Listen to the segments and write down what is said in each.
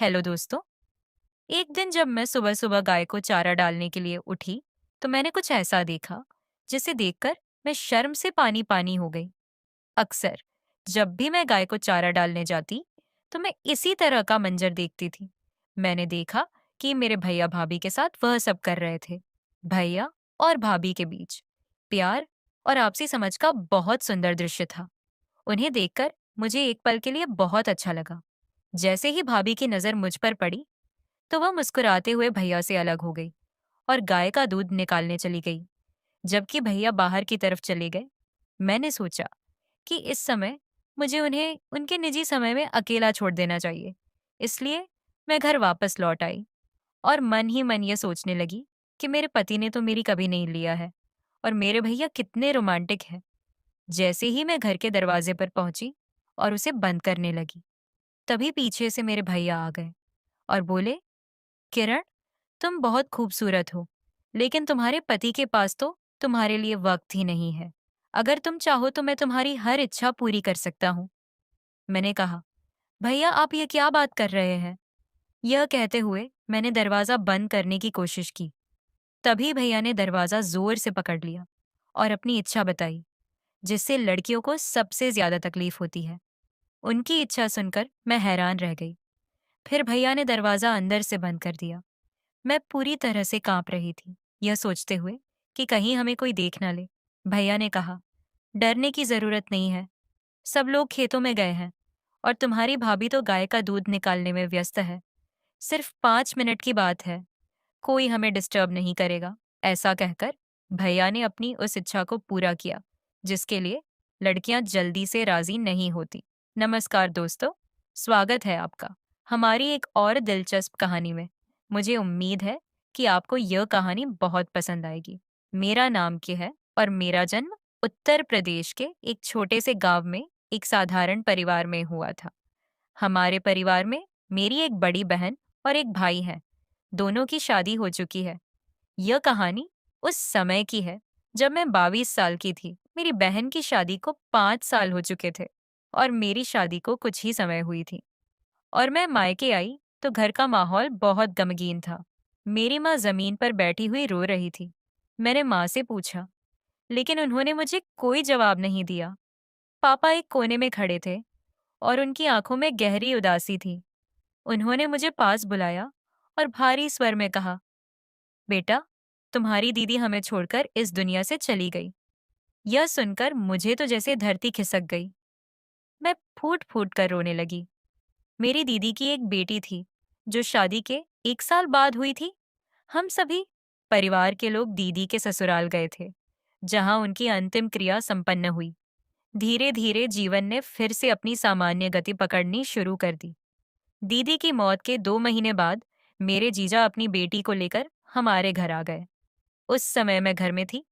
Hello दोस्तों। एक दिन जब मैं सुबह सुबह गाय को चारा डालने के लिए उठी तो मैंने कुछ ऐसा देखा जिसे देखकर मैं शर्म से पानी पानी हो गई। अक्सर जब भी मैं गाय को चारा डालने जाती तो मैं इसी तरह का मंजर देखती थी। मैंने देखा कि मेरे भैया भाभी के साथ वह सब कर रहे थे। भैया और भाभी के बीच प्यार और आपसी समझ का बहुत सुंदर दृश्य था। उन्हें देखकर मुझे एक पल के लिए बहुत अच्छा लगा। जैसे ही भाभी की नजर मुझ पर पड़ी तो वह मुस्कुराते हुए भैया से अलग हो गई और गाय का दूध निकालने चली गई, जबकि भैया बाहर की तरफ चले गए। मैंने सोचा कि इस समय मुझे उन्हें उनके निजी समय में अकेला छोड़ देना चाहिए। इसलिए मैं घर वापस लौट आई और मन ही मन ये सोचने लगी कि मेरे पति ने तो मेरी कभी नहीं लिया है और मेरे भैया कितने रोमांटिक हैं। जैसे ही मैं घर के दरवाजे पर पहुंची और उसे बंद करने लगी, तभी पीछे से मेरे भैया आ गए और बोले, किरण, तुम बहुत खूबसूरत हो, लेकिन तुम्हारे पति के पास तो तुम्हारे लिए वक्त ही नहीं है। अगर तुम चाहो तो मैं तुम्हारी हर इच्छा पूरी कर सकता हूँ। मैंने कहा, भैया आप ये क्या बात कर रहे हैं? यह कहते हुए मैंने दरवाजा बंद करने की कोशिश की। तभी भैया ने दरवाजा जोर से पकड़ लिया और अपनी इच्छा बताई, जिससे लड़कियों को सबसे ज्यादा तकलीफ होती है। उनकी इच्छा सुनकर मैं हैरान रह गई। फिर भैया ने दरवाजा अंदर से बंद कर दिया। मैं पूरी तरह से कांप रही थी, यह सोचते हुए कि कहीं हमें कोई देख ना ले। भैया ने कहा, डरने की जरूरत नहीं है। सब लोग खेतों में गए हैं और तुम्हारी भाभी तो गाय का दूध निकालने में व्यस्त है। सिर्फ 5 मिनट की बात है, कोई हमें डिस्टर्ब नहीं करेगा। ऐसा कहकर भैया ने अपनी उस इच्छा को पूरा किया, जिसके लिए लड़कियां जल्दी से राजी नहीं होती। नमस्कार दोस्तों, स्वागत है आपका हमारी एक और दिलचस्प कहानी में। मुझे उम्मीद है कि आपको यह कहानी बहुत पसंद आएगी। मेरा नाम क्या है और मेरा जन्म उत्तर प्रदेश के एक छोटे से गांव में एक साधारण परिवार में हुआ था। हमारे परिवार में मेरी एक बड़ी बहन और एक भाई है। दोनों की शादी हो चुकी है। यह कहानी उस समय की है जब मैं 22 साल की थी। मेरी बहन की शादी को 5 साल हो चुके थे और मेरी शादी को कुछ ही समय हुई थी। और मैं मायके आई तो घर का माहौल बहुत गमगीन था। मेरी माँ जमीन पर बैठी हुई रो रही थी। मैंने माँ से पूछा, लेकिन उन्होंने मुझे कोई जवाब नहीं दिया। पापा एक कोने में खड़े थे और उनकी आंखों में गहरी उदासी थी। उन्होंने मुझे पास बुलाया और भारी स्वर में कहा, बेटा, तुम्हारी दीदी हमें छोड़कर इस दुनिया से चली गई। यह सुनकर मुझे तो जैसे धरती खिसक गई। मैं फूट फूट कर रोने लगी। मेरी दीदी की एक बेटी थी जो शादी के 1 साल बाद हुई थी। हम सभी परिवार के लोग दीदी के ससुराल गए थे, जहां उनकी अंतिम क्रिया संपन्न हुई। धीरे धीरे जीवन ने फिर से अपनी सामान्य गति पकड़नी शुरू कर दी। दीदी की मौत के 2 महीने बाद मेरे जीजा अपनी बेटी को लेकर हमारे घर आ गए। उस समय मैं घर में थी।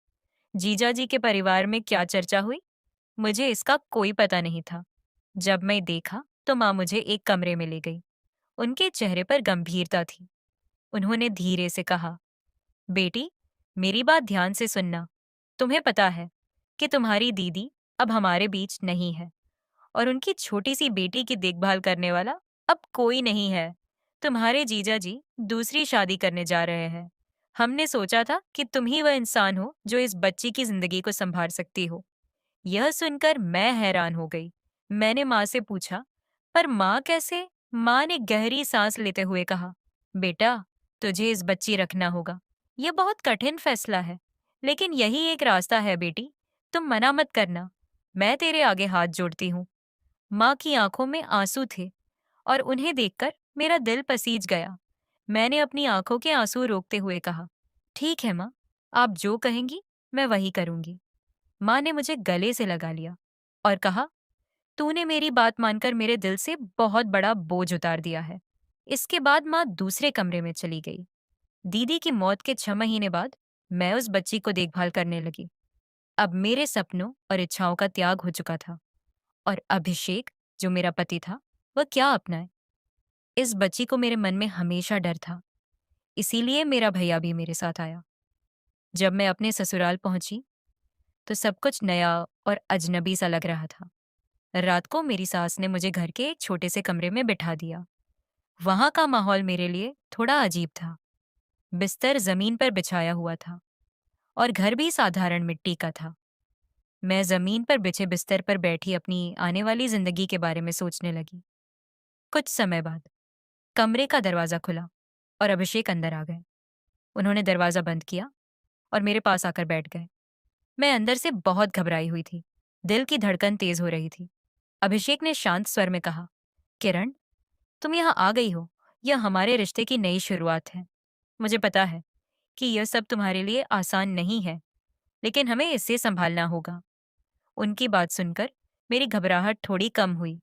जीजा जी के परिवार में क्या चर्चा हुई, मुझे इसका कोई पता नहीं था। जब मैं देखा तो माँ मुझे एक कमरे में ले गई। उनके चेहरे पर गंभीरता थी। उन्होंने धीरे से कहा, बेटी, मेरी बात ध्यान से सुनना। तुम्हें पता है कि तुम्हारी दीदी अब हमारे बीच नहीं है और उनकी छोटी सी बेटी की देखभाल करने वाला अब कोई नहीं है। तुम्हारे जीजा जी दूसरी शादी करने जा रहे हैं। हमने सोचा था कि तुम ही वह इंसान हो जो इस बच्ची की जिंदगी को संभाल सकती हो। यह सुनकर मैं हैरान हो गई। मैंने माँ से पूछा, पर माँ कैसे? माँ ने गहरी सांस लेते हुए कहा, बेटा, तुझे इस बच्ची रखना होगा। यह बहुत कठिन फैसला है, लेकिन यही एक रास्ता है बेटी। तुम मना मत करना। मैं तेरे आगे हाथ जोड़ती हूँ। माँ की आंखों में आंसू थे और उन्हें देखकर मेरा दिल पसीज गया। मैंने अपनी आंखों के आंसू रोकते हुए कहा, ठीक है माँ, आप जो कहेंगी मैं वही करूंगी। माँ ने मुझे गले से लगा लिया और कहा, तूने मेरी बात मानकर मेरे दिल से बहुत बड़ा बोझ उतार दिया है। इसके बाद माँ दूसरे कमरे में चली गई। दीदी की मौत के 6 महीने बाद मैं उस बच्ची को देखभाल करने लगी। अब मेरे सपनों और इच्छाओं का त्याग हो चुका था और अभिषेक, जो मेरा पति था, वह क्या अपनाए? इस बच्ची को मेरे मन में हमेशा डर था। इसीलिए मेरा भैया भी मेरे साथ आया। जब मैं अपने ससुराल पहुंची तो सब कुछ नया और अजनबी सा लग रहा था। रात को मेरी सास ने मुझे घर के एक छोटे से कमरे में बिठा दिया। वहां का माहौल मेरे लिए थोड़ा अजीब था। बिस्तर जमीन पर बिछाया हुआ था और घर भी साधारण मिट्टी का था। मैं जमीन पर बिछे बिस्तर पर बैठी अपनी आने वाली जिंदगी के बारे में सोचने लगी। कुछ समय बाद कमरे का दरवाजा खुला और अभिषेक अंदर आ गए। उन्होंने दरवाजा बंद किया और मेरे पास आकर बैठ गए। मैं अंदर से बहुत घबराई हुई थी। दिल की धड़कन तेज हो रही थी। अभिषेक ने शांत स्वर में कहा, किरण, तुम यहाँ आ गई हो। यह हमारे रिश्ते की नई शुरुआत है। मुझे पता है कि यह सब तुम्हारे लिए आसान नहीं है, लेकिन हमें इससे संभालना होगा। उनकी बात सुनकर मेरी घबराहट थोड़ी कम हुई,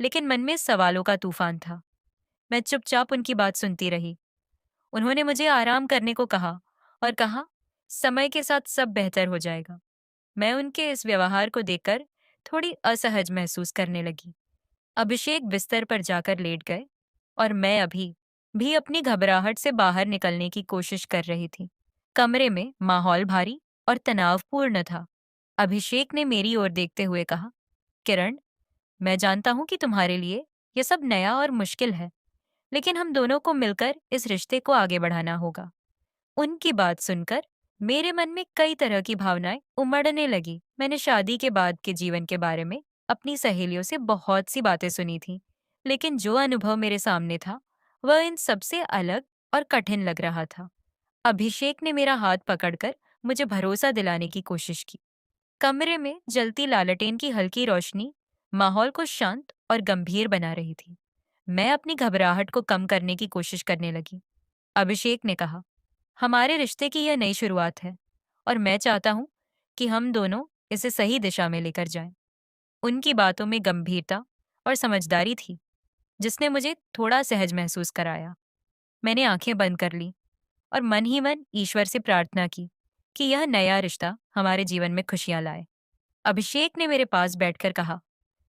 लेकिन मन में सवालों का तूफान था। मैं चुपचाप उनकी बात सुनती रही। उन्होंने मुझे आराम करने को कहा और कहा, समय के साथ सब बेहतर हो जाएगा। मैं उनके इस व्यवहार को देखकर थोड़ी असहज महसूस करने लगी। अभिषेक बिस्तर पर जाकर लेट गए और मैं अभी भी अपनी घबराहट से बाहर निकलने की कोशिश कर रही थी। कमरे में माहौल भारी और तनावपूर्ण था। अभिषेक ने मेरी ओर देखते हुए कहा, किरण, मैं जानता हूं कि तुम्हारे लिए यह सब नया और मुश्किल है, लेकिन हम दोनों को मिलकर इस रिश्ते को आगे बढ़ाना होगा। उनकी बात सुनकर मेरे मन में कई तरह की भावनाएं उमड़ने लगी। मैंने शादी के बाद के जीवन के बारे में अपनी सहेलियों से बहुत सी बातें सुनी थी, लेकिन जो अनुभव मेरे सामने था वह इन सबसे अलग और कठिन लग रहा था। अभिषेक ने मेरा हाथ पकड़कर मुझे भरोसा दिलाने की कोशिश की। कमरे में जलती लालटेन की हल्की रोशनी माहौल को शांत और गंभीर बना रही थी। मैं अपनी घबराहट को कम करने की कोशिश करने लगी। अभिषेक ने कहा, हमारे रिश्ते की यह नई शुरुआत है और मैं चाहता हूं कि हम दोनों इसे सही दिशा में लेकर जाएं। उनकी बातों में गंभीरता और समझदारी थी, जिसने मुझे थोड़ा सहज महसूस कराया। मैंने आंखें बंद कर ली और मन ही मन ईश्वर से प्रार्थना की कि यह नया रिश्ता हमारे जीवन में खुशियां लाए। अभिषेक ने मेरे पास बैठकर कहा,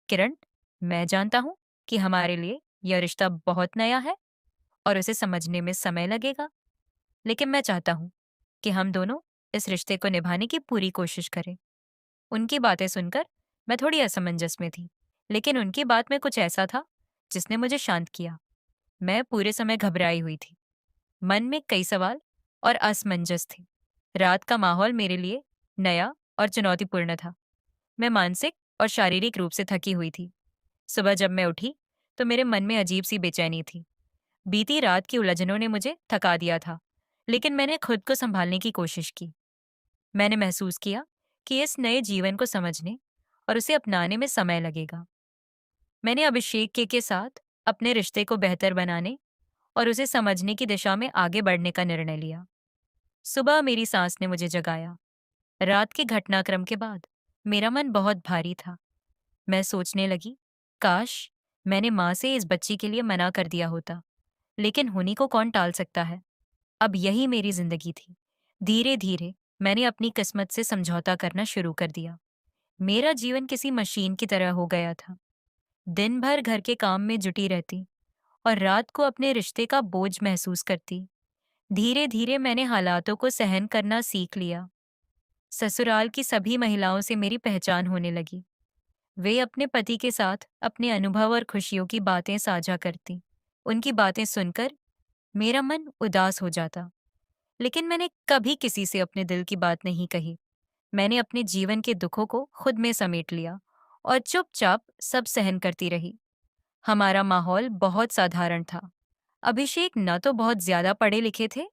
किरण, मैं जानता हूं कि हमारे लिए यह रिश्ता बहुत नया है और उसे समझने में समय लगेगा, लेकिन मैं चाहता हूं कि हम दोनों इस रिश्ते को निभाने की पूरी कोशिश करें। उनकी बातें सुनकर मैं थोड़ी असमंजस में थी, लेकिन उनकी बात में कुछ ऐसा था जिसने मुझे शांत किया। मैं पूरे समय घबराई हुई थी। मन में कई सवाल और असमंजस थे। रात का माहौल मेरे लिए नया और चुनौतीपूर्ण था। मैं मानसिक और शारीरिक रूप से थकी हुई थी। सुबह जब मैं उठी तो मेरे मन में अजीब सी बेचैनी थी। बीती रात की उलझनों ने मुझे थका दिया था, लेकिन मैंने खुद को संभालने की कोशिश की। मैंने महसूस किया कि इस नए जीवन को समझने और उसे अपनाने में समय लगेगा। मैंने अभिषेक के साथ अपने रिश्ते को बेहतर बनाने और उसे समझने की दिशा में आगे बढ़ने का निर्णय लिया। सुबह मेरी सांस ने मुझे जगाया। रात के घटनाक्रम के बाद मेरा मन बहुत भारी था। मैं सोचने लगी, काश मैंने माँ से इस बच्ची के लिए मना कर दिया होता, लेकिन होनी को कौन टाल सकता है। अब यही मेरी जिंदगी थी। धीरे धीरे मैंने अपनी किस्मत से समझौता करना शुरू कर दिया। मेरा जीवन किसी मशीन की तरह हो गया था। दिन भर घर के काम में जुटी रहती और रात को अपने रिश्ते का बोझ महसूस करती। धीरे धीरे मैंने हालातों को सहन करना सीख लिया। ससुराल की सभी महिलाओं से मेरी पहचान होने लगी। वे अपने पति के साथ अपने अनुभव और खुशियों की बातें साझा करती। उनकी बातें सुनकर मेरा मन उदास हो जाता, लेकिन मैंने कभी किसी से अपने दिल की बात नहीं कही। मैंने अपने जीवन के दुखों को खुद में समेट लिया और चुपचाप सब सहन करती रही। हमारा माहौल बहुत साधारण था। अभिषेक न तो बहुत ज्यादा पढ़े लिखे थे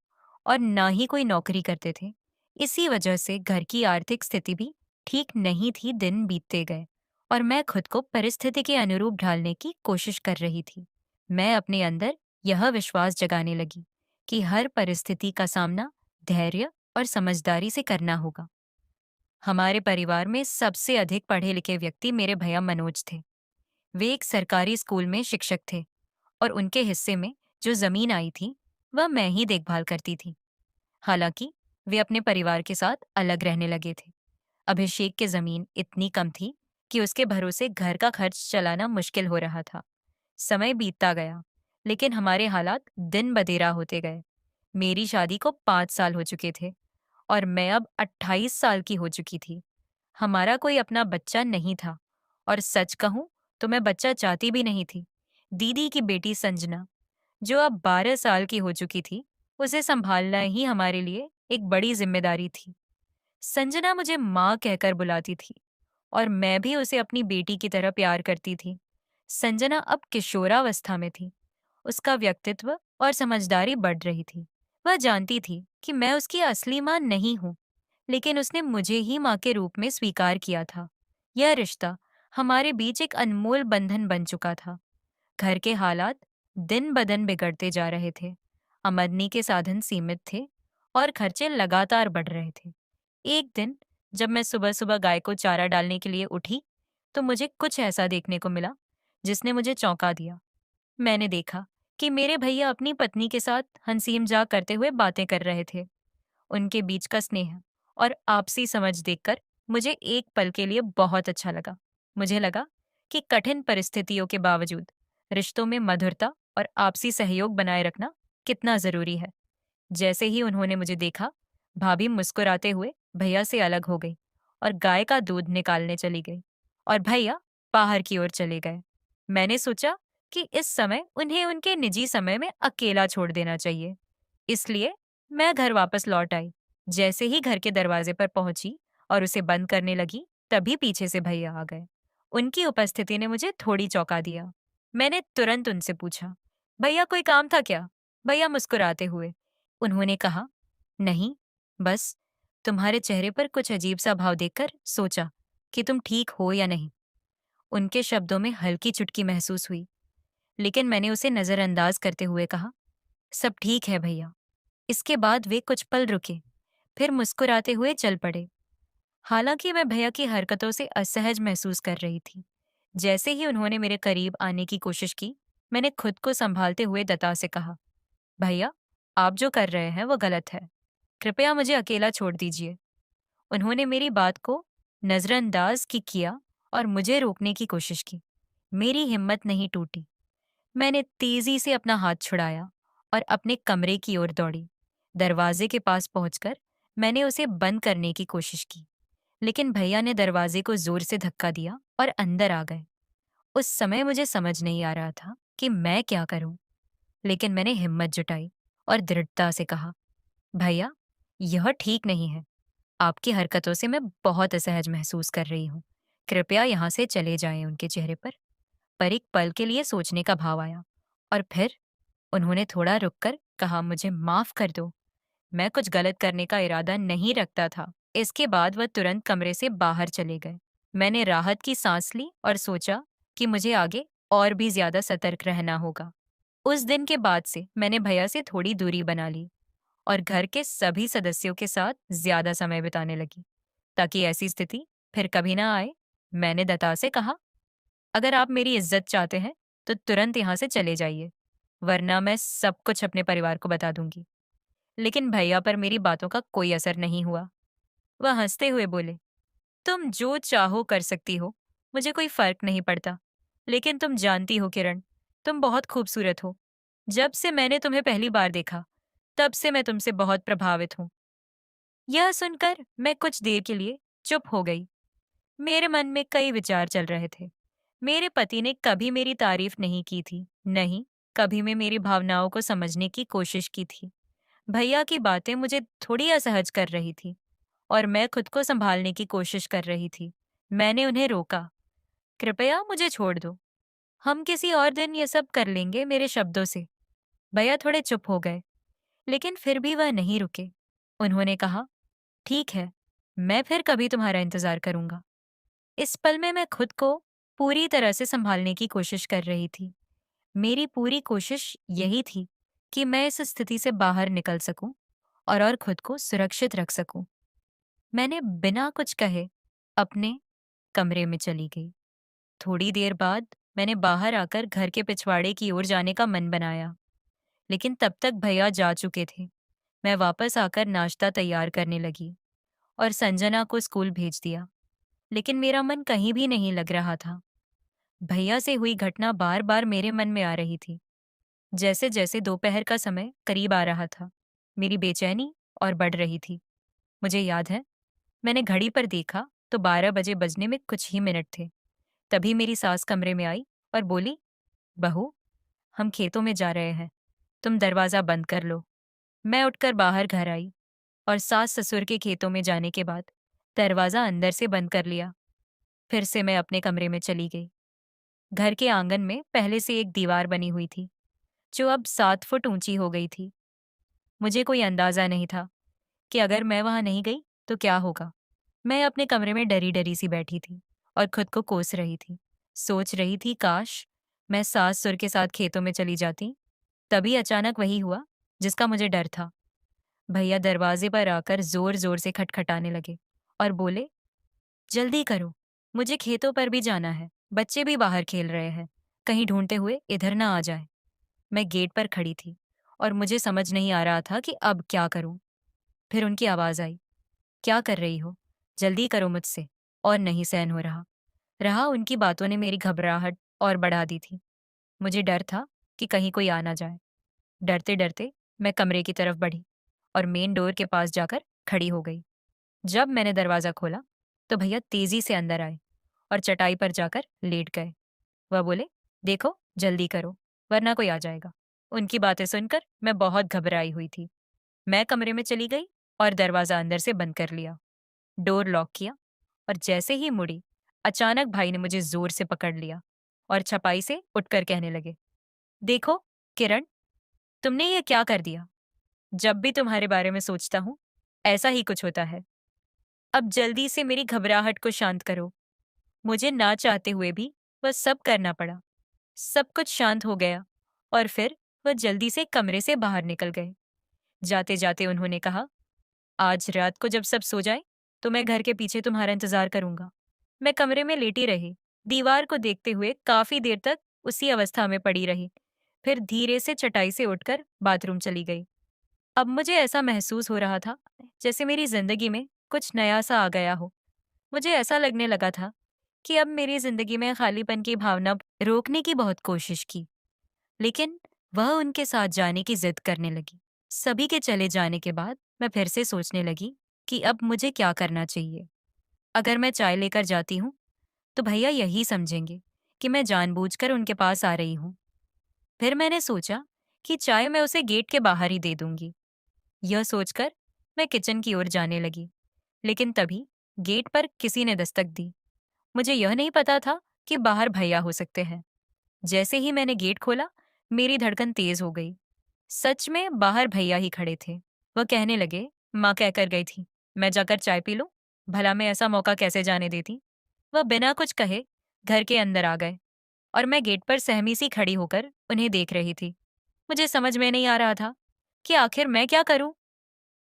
और न ही कोई नौकरी करते थे। इसी वजह से घर की आर्थिक स्थिति भी ठीक नहीं थी। दिन बीतते गए और मैं खुद को परिस्थिति के अनुरूप ढालने की कोशिश कर रही थी। मैं अपने अंदर यह विश्वास जगाने लगी कि हर परिस्थिति का सामना धैर्य और समझदारी से करना होगा। हमारे परिवार में सबसे अधिक पढ़े लिखे व्यक्ति मेरे भैया मनोज थे। वे एक सरकारी स्कूल में शिक्षक थे और उनके हिस्से में जो जमीन आई थी वह मैं ही देखभाल करती थी। हालांकि वे अपने परिवार के साथ अलग रहने लगे थे। अभिषेक की जमीन इतनी कम थी कि उसके भरोसे घर का खर्च चलाना मुश्किल हो रहा था। समय बीतता गया, लेकिन हमारे हालात दिन बदेरा होते गए। मेरी शादी को 5 साल हो चुके थे और मैं अब 28 साल की हो चुकी थी। हमारा कोई अपना बच्चा नहीं था और सच कहूं तो मैं बच्चा चाहती भी नहीं थी। दीदी की बेटी संजना जो अब 12 साल की हो चुकी थी, उसे संभालना ही हमारे लिए एक बड़ी जिम्मेदारी थी। संजना मुझे माँ कहकर बुलाती थी और मैं भी उसे अपनी बेटी की तरह प्यार करती थी। संजना अब किशोरावस्था में थी। उसका व्यक्तित्व और समझदारी बढ़ रही थी। वह जानती थी कि मैं उसकी असली माँ नहीं हूँ, लेकिन उसने मुझे ही माँ के रूप में स्वीकार किया था। यह रिश्ता हमारे बीच एक अनमोल बंधन बन चुका था। घर के हालात दिन ब दिन बिगड़ते जा रहे थे। आमदनी के साधन सीमित थे और खर्चे लगातार बढ़ रहे थे। एक दिन जब मैं सुबह सुबह गाय को चारा डालने के लिए उठी, तो मुझे कुछ ऐसा देखने को मिला जिसने मुझे चौंका दिया। मैंने देखा कि मेरे भैया अपनी पत्नी के साथ हंसी मजाक करते हुए बातें कर रहे थे। उनके बीच का स्नेह और आपसी समझ देखकर मुझे एक पल के लिए बहुत अच्छा लगा। मुझे लगा कि कठिन परिस्थितियों के बावजूद रिश्तों में मधुरता और आपसी सहयोग बनाए रखना कितना जरूरी है। जैसे ही उन्होंने मुझे देखा, भाभी मुस्कुराते हुए भैया से अलग हो गई और गाय का दूध निकालने चली गई और भैया बाहर की ओर चले गए। मैंने सोचा कि इस समय उन्हें उनके निजी समय में अकेला छोड़ देना चाहिए। इसलिए मैं घर वापस लौट आई। जैसे ही घर के दरवाजे पर पहुंची और उसे बंद करने लगी, तभी पीछे से भैया आ गए। उनकी उपस्थिति ने मुझे थोड़ी चौंका दिया। मैंने तुरंत उनसे पूछा, भैया कोई काम था क्या? भैया मुस्कुराते हुए उन्होंने कहा, नहीं, बस तुम्हारे चेहरे पर कुछ अजीब सा भाव देखकर सोचा कि तुम ठीक हो या नहीं। उनके शब्दों में हल्की चुटकी महसूस हुई, लेकिन मैंने उसे नजरअंदाज करते हुए कहा, सब ठीक है भैया। इसके बाद वे कुछ पल रुके, फिर मुस्कुराते हुए चल पड़े। हालांकि मैं भैया की हरकतों से असहज महसूस कर रही थी। जैसे ही उन्होंने मेरे करीब आने की कोशिश की, मैंने खुद को संभालते हुए दता से कहा, भैया, आप जो कर रहे हैं वो गलत है। कृपया मुझे अकेला छोड़ दीजिए। उन्होंने मेरी बात को नजरअंदाज की किया और मुझे रोकने की कोशिश की। मेरी हिम्मत नहीं टूटी। मैंने तेजी से अपना हाथ छुड़ाया और अपने कमरे की ओर दौड़ी। दरवाजे के पास पहुंचकर मैंने उसे बंद करने की कोशिश की, लेकिन भैया ने दरवाजे को जोर से धक्का दिया और अंदर आ गए। उस समय मुझे समझ नहीं आ रहा था कि मैं क्या करूं, लेकिन मैंने हिम्मत जुटाई और दृढ़ता से कहा, भैया, यह ठीक नहीं है। आपकी हरकतों से मैं बहुत असहज महसूस कर रही हूँ। कृपया यहाँ से चले जाएं। उनके चेहरे पर एक पल के लिए सोचने का भाव आया और फिर उन्होंने थोड़ा रुककर कहा, मुझे माफ कर दो। मैं कुछ गलत करने का इरादा नहीं रखता था। इसके बाद वह तुरंत कमरे से बाहर चले गए। मैंने राहत की सांस ली और सोचा कि मुझे आगे और भी ज्यादा सतर्क रहना होगा। उस दिन के बाद से मैंने भैया से थोड़ी दूरी बना ली और घर के सभी सदस्यों के साथ ज्यादा समय बिताने लगी, ताकि ऐसी स्थिति फिर कभी ना आए। मैंने दत्ता से कहा, अगर आप मेरी इज्जत चाहते हैं तो तुरंत यहाँ से चले जाइए, वरना मैं सब कुछ अपने परिवार को बता दूंगी। लेकिन भैया पर मेरी बातों का कोई असर नहीं हुआ। वह हंसते हुए बोले, तुम जो चाहो कर सकती हो, मुझे कोई फर्क नहीं पड़ता। लेकिन तुम जानती हो किरण, तुम बहुत खूबसूरत हो। जब से मैंने तुम्हें पहली बार देखा, तब से मैं तुमसे बहुत प्रभावित हूँ। यह सुनकर मैं कुछ देर के लिए चुप हो गई। मेरे मन में कई विचार चल रहे थे। मेरे पति ने कभी मेरी तारीफ नहीं की थी, नहीं, कभी मैं मेरी भावनाओं को समझने की कोशिश की थी। भैया की बातें मुझे थोड़ी असहज कर रही थी और मैं खुद को संभालने की कोशिश कर रही थी। मैंने उन्हें रोका, कृपया मुझे छोड़ दो। हम किसी और दिन ये सब कर लेंगे, मेरे शब्दों से। भैया थोड़े चुप हो गए, लेकिन फिर भी वह नहीं रुके। उन्होंने कहा, ठीक है, मैं फिर कभी तुम्हारा इंतजार करूंगा। इस पल में मैं खुद को पूरी तरह से संभालने की कोशिश कर रही थी। मेरी पूरी कोशिश यही थी कि मैं इस स्थिति से बाहर निकल सकूं और खुद को सुरक्षित रख सकूं। मैंने बिना कुछ कहे अपने कमरे में चली गई। थोड़ी देर बाद मैंने बाहर आकर घर के पिछवाड़े की ओर जाने का मन बनाया, लेकिन तब तक भैया जा चुके थे। मैं वापस आकर नाश्ता तैयार करने लगी और संजना को स्कूल भेज दिया, लेकिन मेरा मन कहीं भी नहीं लग रहा था। भैया से हुई घटना बार बार मेरे मन में आ रही थी। जैसे जैसे दोपहर का समय करीब आ रहा था, मेरी बेचैनी और बढ़ रही थी। मुझे याद है, मैंने घड़ी पर देखा तो 12 बजे बजने में कुछ ही मिनट थे। तभी मेरी सास कमरे में आई और बोली, बहू, हम खेतों में जा रहे हैं। तुम दरवाजा बंद कर लो। मैं उठकर बाहर घर आई और सास ससुर के खेतों में जाने के बाद दरवाजा अंदर से बंद कर लिया। फिर से मैं अपने कमरे में चली गई। घर के आंगन में पहले से एक दीवार बनी हुई थी, जो अब 7 फुट ऊंची हो गई थी। मुझे कोई अंदाजा नहीं था कि अगर मैं वहां नहीं गई तो क्या होगा। मैं अपने कमरे में डरी डरी सी बैठी थी और खुद को कोस रही थी। सोच रही थी काश मैं सास सुर के साथ खेतों में चली जाती। तभी अचानक वही हुआ जिसका मुझे डर था। भैया दरवाजे पर आकर जोर जोर से खटखटाने लगे और बोले, जल्दी करो, मुझे खेतों पर भी जाना है। बच्चे भी बाहर खेल रहे हैं, कहीं ढूंढते हुए इधर ना आ जाए। मैं गेट पर खड़ी थी और मुझे समझ नहीं आ रहा था कि अब क्या करूं। फिर उनकी आवाज आई, क्या कर रही हो? जल्दी करो मुझसे। और नहीं सहन हो रहा। उनकी बातों ने मेरी घबराहट और बढ़ा दी थी। मुझे डर था कि कहीं कोई आ ना जाए। डरते डरते मैं कमरे की तरफ बढ़ी और मेन डोर के पास जाकर खड़ी हो गई। जब मैंने दरवाजा खोला तो भैया तेजी से अंदर आए और चटाई पर जाकर लेट गए। वह बोले, देखो जल्दी करो, वरना कोई आ जाएगा। उनकी बातें सुनकर मैं बहुत घबराई हुई थी। मैं कमरे में चली गई और दरवाजा अंदर से बंद कर लिया। डोर लॉक किया और जैसे ही मुड़ी, अचानक भाई ने मुझे जोर से पकड़ लिया और छपाई से उठकर कहने लगे, देखो किरण, तुमने ये क्या कर दिया? जब भी तुम्हारे बारे में सोचता हूँ, ऐसा ही कुछ होता है। अब जल्दी से मेरी घबराहट को शांत करो। मुझे ना चाहते हुए भी वह सब करना पड़ा। सब कुछ शांत हो गया और फिर वह जल्दी से कमरे से बाहर निकल गए। जाते जाते उन्होंने कहा, आज रात को जब सब सो जाए तो मैं घर के पीछे तुम्हारा इंतजार करूंगा। मैं कमरे में लेटी रही, दीवार को देखते हुए काफी देर तक उसी अवस्था में पड़ी रही। फिर धीरे से चटाई से उठकर बाथरूम चली गई। अब मुझे ऐसा महसूस हो रहा था जैसे मेरी जिंदगी में कुछ नया सा आ गया हो। मुझे ऐसा लगने लगा था कि अब मेरी जिंदगी में खालीपन की भावना रोकने की बहुत कोशिश की, लेकिन वह उनके साथ जाने की जिद करने लगी। सभी के चले जाने के बाद मैं फिर से सोचने लगी कि अब मुझे क्या करना चाहिए। अगर मैं चाय लेकर जाती हूँ तो भैया यही समझेंगे कि मैं जानबूझकर उनके पास आ रही हूँ। फिर मैंने सोचा कि चाय मैं उसे गेट के बाहर ही दे दूंगी। यह सोचकर मैं किचन की ओर जाने लगी, लेकिन तभी गेट पर किसी ने दस्तक दी। मुझे यह नहीं पता था कि बाहर भैया हो सकते हैं। जैसे ही मैंने गेट खोला, मेरी धड़कन तेज हो गई। सच में बाहर भैया ही खड़े थे। वह कहने लगे, माँ कहकर गई थी, मैं जाकर चाय पी लूं? भला मैं ऐसा मौका कैसे जाने देती? वह बिना कुछ कहे घर के अंदर आ गए और मैं गेट पर सहमी सी खड़ी होकर उन्हें देख रही थी। मुझे समझ में नहीं आ रहा था कि आखिर मैं क्या करूं।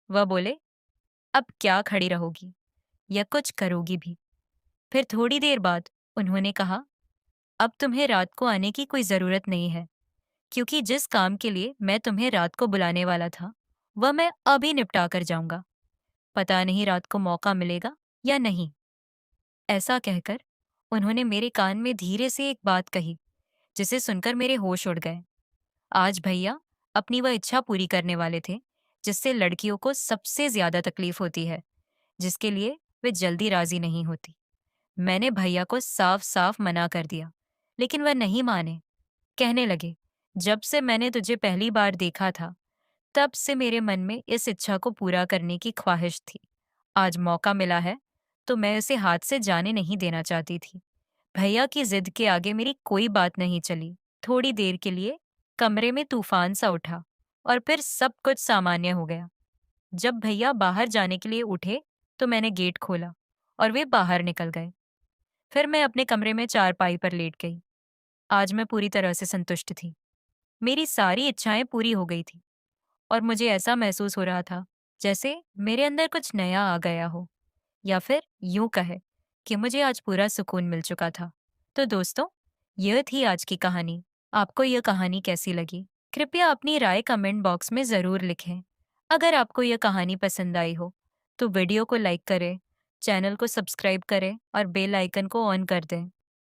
वह बोले, अब क्या खड़ी रहोगी या कुछ करोगी भी? फिर थोड़ी देर बाद उन्होंने कहा, अब तुम्हें रात को आने की कोई जरूरत नहीं है, क्योंकि जिस काम के लिए मैं तुम्हें रात को बुलाने वाला था वह मैं अभी निपटा कर जाऊंगा। पता नहीं रात को मौका मिलेगा या नहीं। ऐसा कहकर उन्होंने मेरे कान में धीरे से एक बात कही, जिसे सुनकर मेरे होश उड़ गए। आज भैया अपनी वह इच्छा पूरी करने वाले थे जिससे लड़कियों को सबसे ज्यादा तकलीफ होती है, जिसके लिए वे जल्दी राजी नहीं होती। मैंने भैया को साफ साफ मना कर दिया, लेकिन वह नहीं माने। कहने लगे, जब से मैंने तुझे पहली बार देखा था तब से मेरे मन में इस इच्छा को पूरा करने की ख्वाहिश थी। आज मौका मिला है तो मैं उसे हाथ से जाने नहीं देना चाहती थी। भैया की जिद के आगे मेरी कोई बात नहीं चली। थोड़ी देर के लिए कमरे में तूफान सा उठा और फिर सब कुछ सामान्य हो गया। जब भैया बाहर जाने के लिए उठे तो मैंने गेट खोला और वे बाहर निकल गए। फिर मैं अपने कमरे में चारपाई पर लेट गई। आज मैं पूरी तरह से संतुष्ट थी। मेरी सारी इच्छाएं पूरी हो गई थी और मुझे ऐसा महसूस हो रहा था जैसे मेरे अंदर कुछ नया आ गया हो, या फिर यूं कहे कि मुझे आज पूरा सुकून मिल चुका था। तो दोस्तों, यह थी आज की कहानी। आपको यह कहानी कैसी लगी? कृपया अपनी राय कमेंट बॉक्स में जरूर लिखें। अगर आपको यह कहानी पसंद आई हो तो वीडियो को लाइक करें, चैनल को सब्सक्राइब करें और बेल आइकन को ऑन कर दें